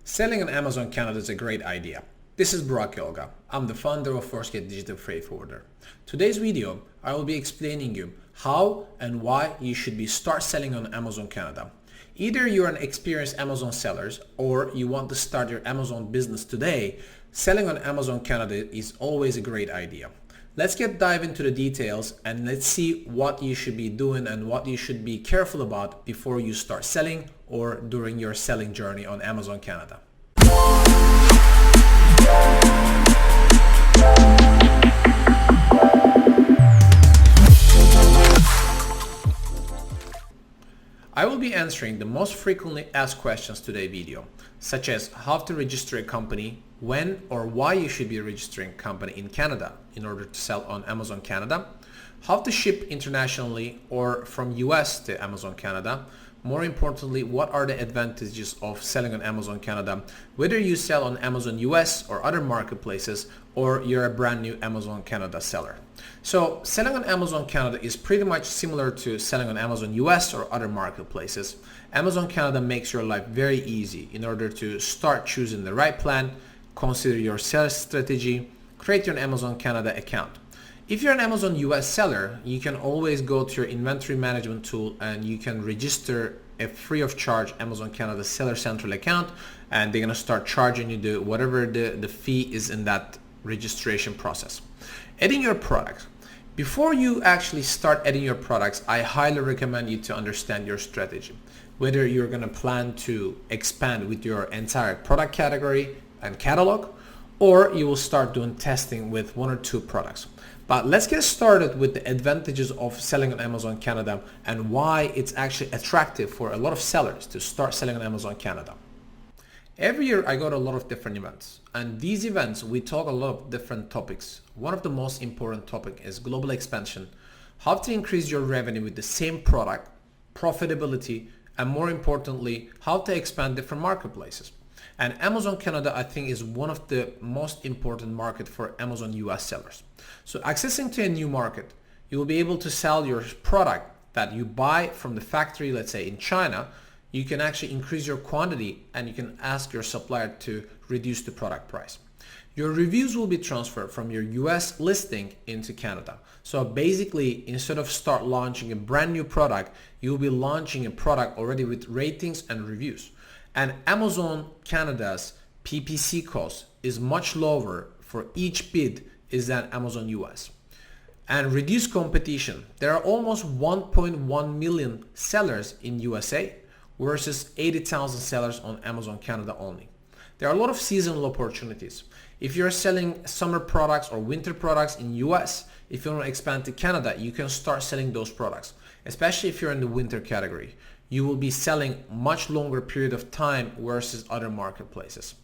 Selling on Amazon Canada is a great idea. This is Burak Yolga. I'm the founder of Forceget Digital Freight Forwarder. Today's video, I will be explaining you how and why you should start selling on Amazon Canada. Either you're an experienced Amazon seller or you want to start your Amazon business today, selling on Amazon Canada is always a great idea. Let's dive into the details and let's see what you should be doing and what you should be careful about before you start selling or during your selling journey on Amazon Canada. I will be answering the most frequently asked questions today's video, such as how to register a company, when or why you should be registering a company in Canada in order to sell on Amazon Canada, how to ship internationally or from US to Amazon Canada, more importantly, what are the advantages of selling on Amazon Canada, whether you sell on Amazon US or other marketplaces, or you're a brand new Amazon Canada seller. So selling on Amazon Canada is pretty much similar to selling on Amazon US or other marketplaces. Amazon Canada makes your life very easy in order to start choosing the right plan, consider your sales strategy, create your Amazon Canada account. If you're an Amazon US seller, you can always go to your inventory management tool and you can register a free of charge Amazon Canada Seller Central account, and they're going to start charging you whatever the fee is in that registration process. Adding your products. Before you actually start adding your products, I highly recommend you to understand your strategy. Whether you're going to plan to expand with your entire product category and catalog, or you will start doing testing with one or two products. But let's get started with the advantages of selling on Amazon Canada and why it's actually attractive for a lot of sellers to start selling on Amazon Canada. Every year I go to a lot of different events, and these events we talk a lot of different topics. One of the most important topic is global expansion, how to increase your revenue with the same product, profitability, and more importantly, how to expand different marketplaces. And Amazon Canada, I think, is one of the most important market for Amazon US sellers. So accessing to a new market, you will be able to sell your product that you buy from the factory, let's say in China. You can actually increase your quantity and you can ask your supplier to reduce the product price. Your reviews will be transferred from your US listing into Canada. So basically, instead of start launching a brand new product, you'll be launching a product already with ratings and reviews. And Amazon Canada's PPC cost is much lower for each bid is than Amazon US. And reduced competition. There are almost 1.1 million sellers in USA versus 80,000 sellers on Amazon Canada only. There are a lot of seasonal opportunities. If you're selling summer products or winter products in US, if you want to expand to Canada, you can start selling those products, especially if you're in the winter category. You will be selling much longer period of time versus other marketplaces.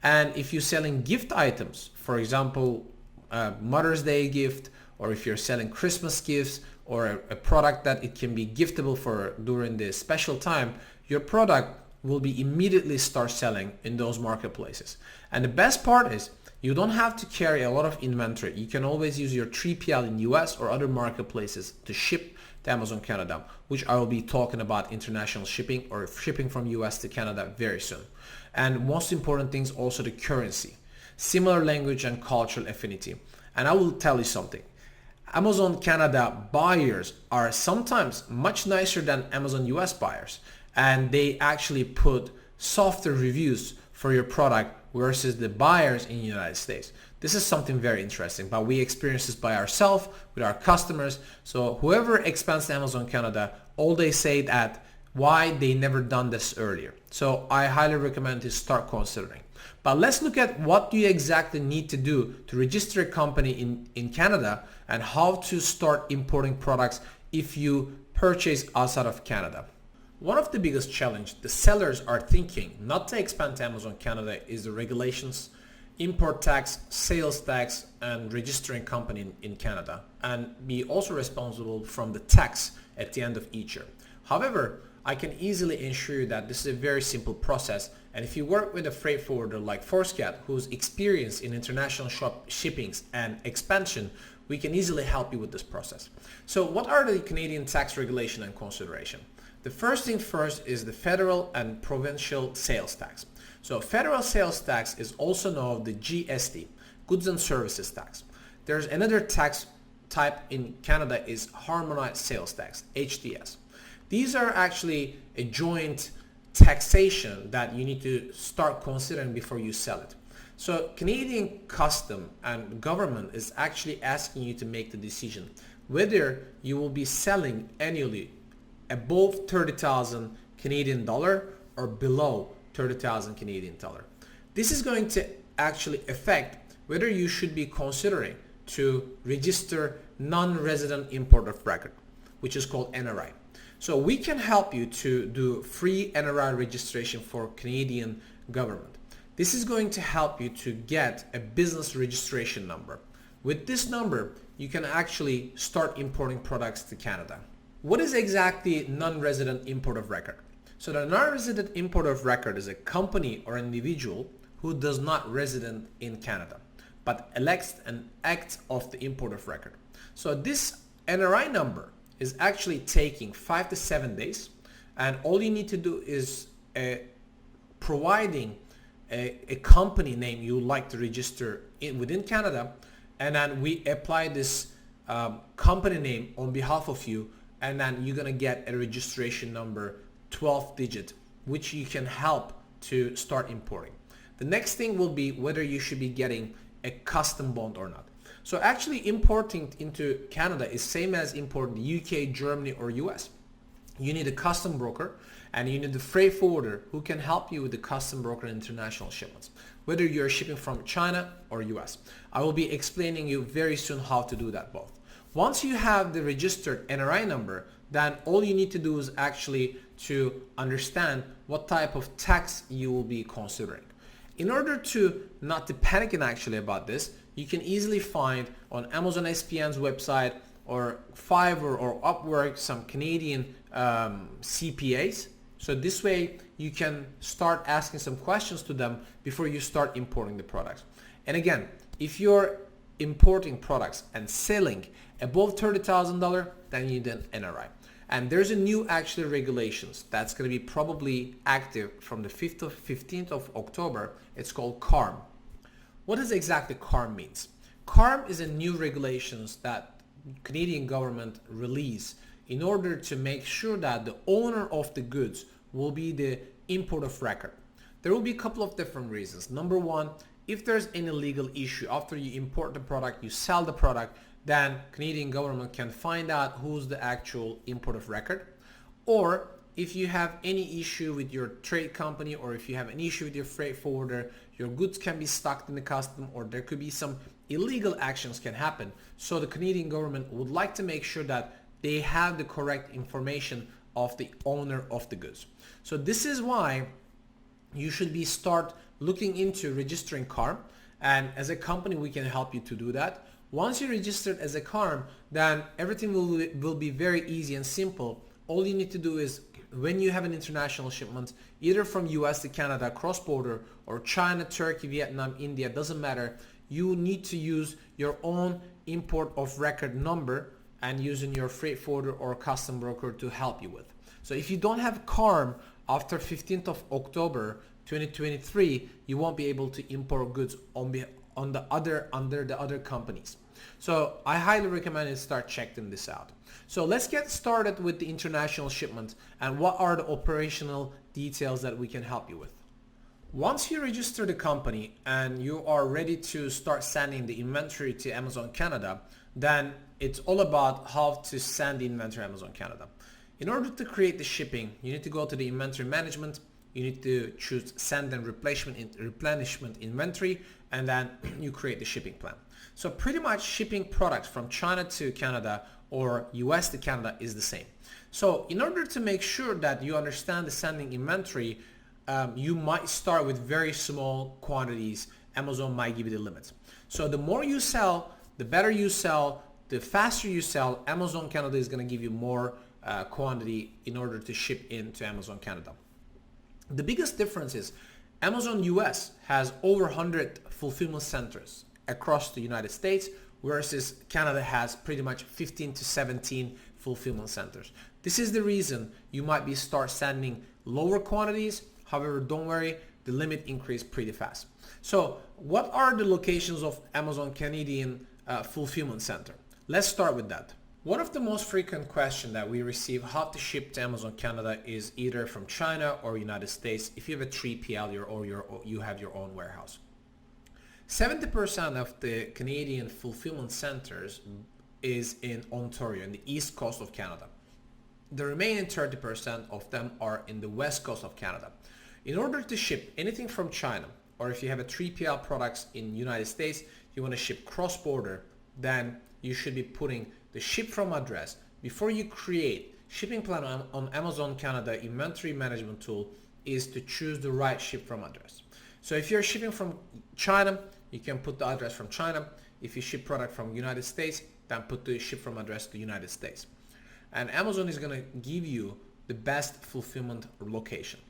And if you're selling gift items, for example, Mother's Day gift, or if you're selling Christmas gifts, or a product that it can be giftable for during the special time, your product will be immediately start selling in those marketplaces. And the best part is you don't have to carry a lot of inventory. You can always use your 3PL in US or other marketplaces to ship to Amazon Canada, which I will be talking about international shipping or shipping from US to Canada very soon. And most important things also the currency, similar language and cultural affinity. And I will tell you something. Amazon Canada buyers are sometimes much nicer than Amazon US buyers, and they actually put softer reviews for your product versus the buyers in the United States. This is something very interesting, but we experience this by ourselves with our customers. So whoever expands to Amazon Canada, all they say that why they never done this earlier. So I highly recommend to start considering. But let's look at what you exactly need to do to register a company in Canada and how to start importing products if you purchase outside of Canada. One of the biggest challenges the sellers are thinking not to expand to Amazon Canada is the regulations, import tax, sales tax, and registering company in Canada, and be also responsible from the tax at the end of each year. However, I can easily ensure you that this is a very simple process, and if you work with a freight forwarder like Forceget, who's experienced in international shippings and expansion, we can easily help you with this process. So what are the Canadian tax regulation and consideration? The first thing first is the federal and provincial sales tax. So federal sales tax is also known as the GST, goods and services tax. There's another tax type in Canada is harmonized sales tax, HTS. These are actually a joint taxation that you need to start considering before you sell it. So Canadian custom and government is actually asking you to make the decision whether you will be selling annually above 30,000 Canadian dollar or below 30,000 Canadian dollar. This is going to actually affect whether you should be considering to register non-resident import of record, which is called NRI. So we can help you to do free NRI registration for Canadian government. This is going to help you to get a business registration number. With this number, you can actually start importing products to Canada. What is exactly non-resident import of record? So the non-resident import of record is a company or individual who does not resident in Canada, but elects an act of the import of record. So this NRI number is actually taking 5 to 7 days, and all you need to do is providing a company name you would like to register within Canada, and then we apply this company name on behalf of you, and then you're gonna get a registration number 12 digit, which you can help to start importing. The next thing will be whether you should be getting a custom bond or not. So actually importing into Canada is same as importing the UK, Germany or US. You need a custom broker and you need the freight forwarder who can help you with the custom broker international shipments, whether you're shipping from China or US. I will be explaining you very soon how to do that both. Once you have the registered NRI number, then all you need to do is actually to understand what type of tax you will be considering. In order to not to panic actually about this, you can easily find on Amazon SPN's website or Fiverr or Upwork some Canadian CPAs. So this way you can start asking some questions to them before you start importing the products. And again, if you're importing products and selling above $30,000, then you need an NRI. And there's a new actually regulations that's going to be probably active from the 15th of October. It's called CARM. What does exactly CARM means? CARM is a new regulations that Canadian government release in order to make sure that the owner of the goods will be the import of record. There will be a couple of different reasons. Number one, if there's any legal issue after you import the product, you sell the product, then Canadian government can find out who's the actual import of record. Or if you have any issue with your trade company, or if you have an issue with your freight forwarder, your goods can be stuck in the custom, or there could be some illegal actions can happen. So the Canadian government would like to make sure that they have the correct information of the owner of the goods. So this is why you should be start looking into registering CARM, and as a company we can help you to do that. Once you're registered as a CARM, then everything will be very easy and simple. All you need to do is when you have an international shipment, either from US to Canada cross-border or China, Turkey, Vietnam, India, doesn't matter, you need to use your own import of record number and using your freight forwarder or custom broker to help you with. So if you don't have CARM after 15th of October 2023, you won't be able to import goods under the other companies. So I highly recommend you start checking this out. So let's get started with the international shipment and what are the operational details that we can help you with. Once you register the company and you are ready to start sending the inventory to Amazon Canada, then it's all about how to send the inventory to Amazon Canada. In order to create the shipping, you need to go to the inventory management. You need to choose send and replenishment inventory, and then you create the shipping plan. So pretty much shipping products from China to Canada or US to Canada is the same. So in order to make sure that you understand the sending inventory, you might start with very small quantities. Amazon might give you the limits. So the more you sell, the better you sell, the faster you sell, Amazon Canada is going to give you more quantity in order to ship into Amazon Canada. The biggest difference is Amazon US has over 100 fulfillment centers across the United States, versus Canada has pretty much 15 to 17 fulfillment centers. This is the reason you might be start sending lower quantities. However, don't worry, the limit increased pretty fast. So what are the locations of Amazon Canadian fulfillment center? Let's start with that. One of the most frequent questions that we receive how to ship to Amazon Canada is either from China or United States if you have a 3PL or you have your own warehouse. 70% of the Canadian fulfillment centers is in Ontario, in the east coast of Canada. The remaining 30% of them are in the west coast of Canada. In order to ship anything from China, or if you have a 3PL products in United States, you want to ship cross-border, then you should be putting the ship from address. Before you create shipping plan on Amazon Canada inventory management tool is to choose the right ship from address. So if you're shipping from China, you can put the address from China. If you ship product from United States, then put the ship from address to United States. And Amazon is going to give you the best fulfillment location.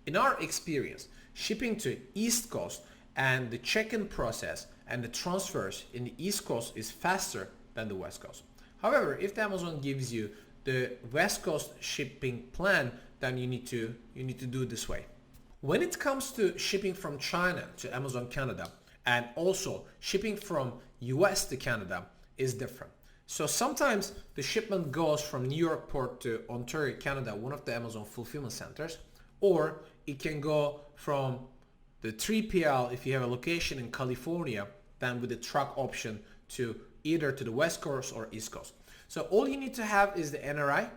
In our experience, shipping to East Coast and the check-in process and the transfers in the East Coast is faster than the West Coast. However, if the Amazon gives you the West Coast shipping plan, then you need to do it this way. When it comes to shipping from China to Amazon Canada and also shipping from US to Canada is different. So sometimes the shipment goes from New York port to Ontario, Canada, one of the Amazon fulfillment centers, or it can go from the 3PL if you have a location in California, then with the truck option to either to the West Coast or East Coast. So all you need to have is the NRI.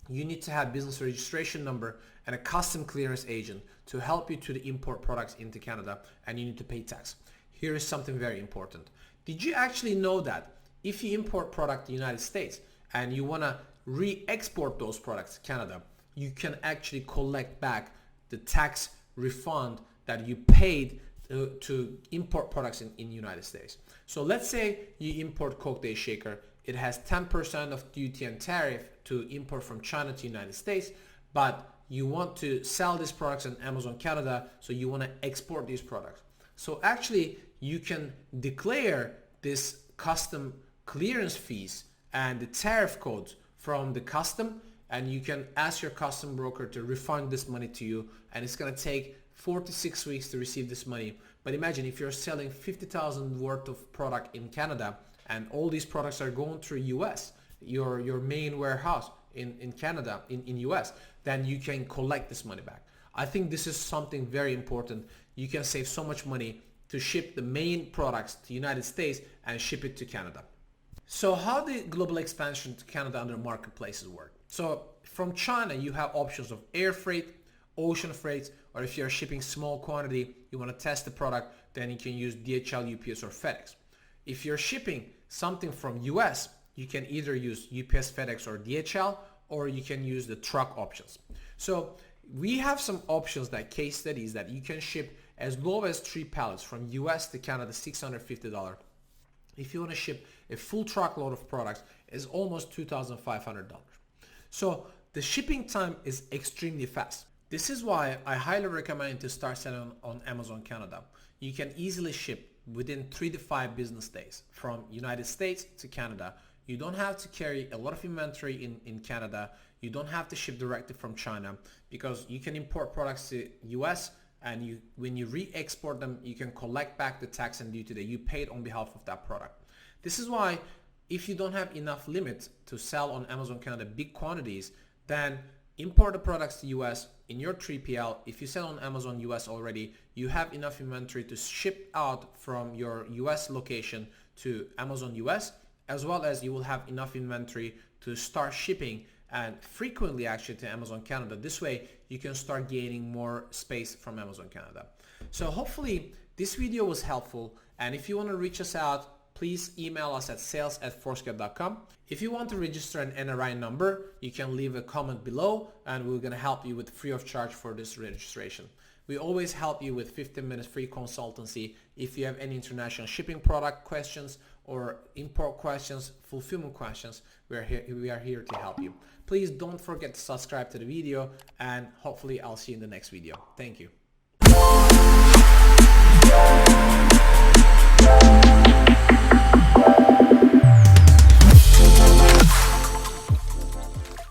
You need to have business registration number and a custom clearance agent to help you to the import products into Canada, and you need to pay tax. Here is something very important. Did you actually know that if you import product to the United States and you want to re-export those products to Canada, you can actually collect back the tax refund that you paid to import products in the United States. So let's say you import Coke Day Shaker. It has 10% of duty and tariff to import from China to United States, but you want to sell these products on Amazon Canada, so you want to export these products. So actually you can declare this custom clearance fees and the tariff codes from the custom, and you can ask your custom broker to refund this money to you, and it's going to take 4 to 6 weeks to receive this money. But imagine if you're selling 50,000 worth of product in Canada and all these products are going through US, your main warehouse in Canada, in US, then you can collect this money back. I think this is something very important. You can save so much money to ship the main products to United States and ship it to Canada. So how the global expansion to Canada under marketplaces work? So from China, you have options of air freight, ocean freight, or if you're shipping small quantity, you want to test the product, then you can use DHL, UPS, or FedEx. If you're shipping something from US, you can either use UPS, FedEx, or DHL, or you can use the truck options. So we have some options, that case studies, that you can ship as low as 3 pallets from US to Canada, $650. If you want to ship a full truckload of products, it's almost $2,500. So the shipping time is extremely fast. This is why I highly recommend to start selling on Amazon Canada. You can easily ship within 3 to 5 business days from United States to Canada. You don't have to carry a lot of inventory in Canada. You don't have to ship directly from China, because you can import products to US, and when you re-export them, you can collect back the tax and duty that you paid on behalf of that product. This is why if you don't have enough limit to sell on Amazon Canada big quantities, then import the products to US in your 3PL. If you sell on Amazon US already, you have enough inventory to ship out from your US location to Amazon US, as well as you will have enough inventory to start shipping and frequently actually to Amazon Canada. This way you can start gaining more space from Amazon Canada. So hopefully this video was helpful, and if you want to reach us out, please email us at sales@forceget.com. If you want to register an NRI number, you can leave a comment below, and we're going to help you with free of charge for this registration. We always help you with 15 minutes free consultancy. If you have any international shipping product questions or import questions, fulfillment questions, we are here to help you. Please don't forget to subscribe to the video, and hopefully I'll see you in the next video. Thank you.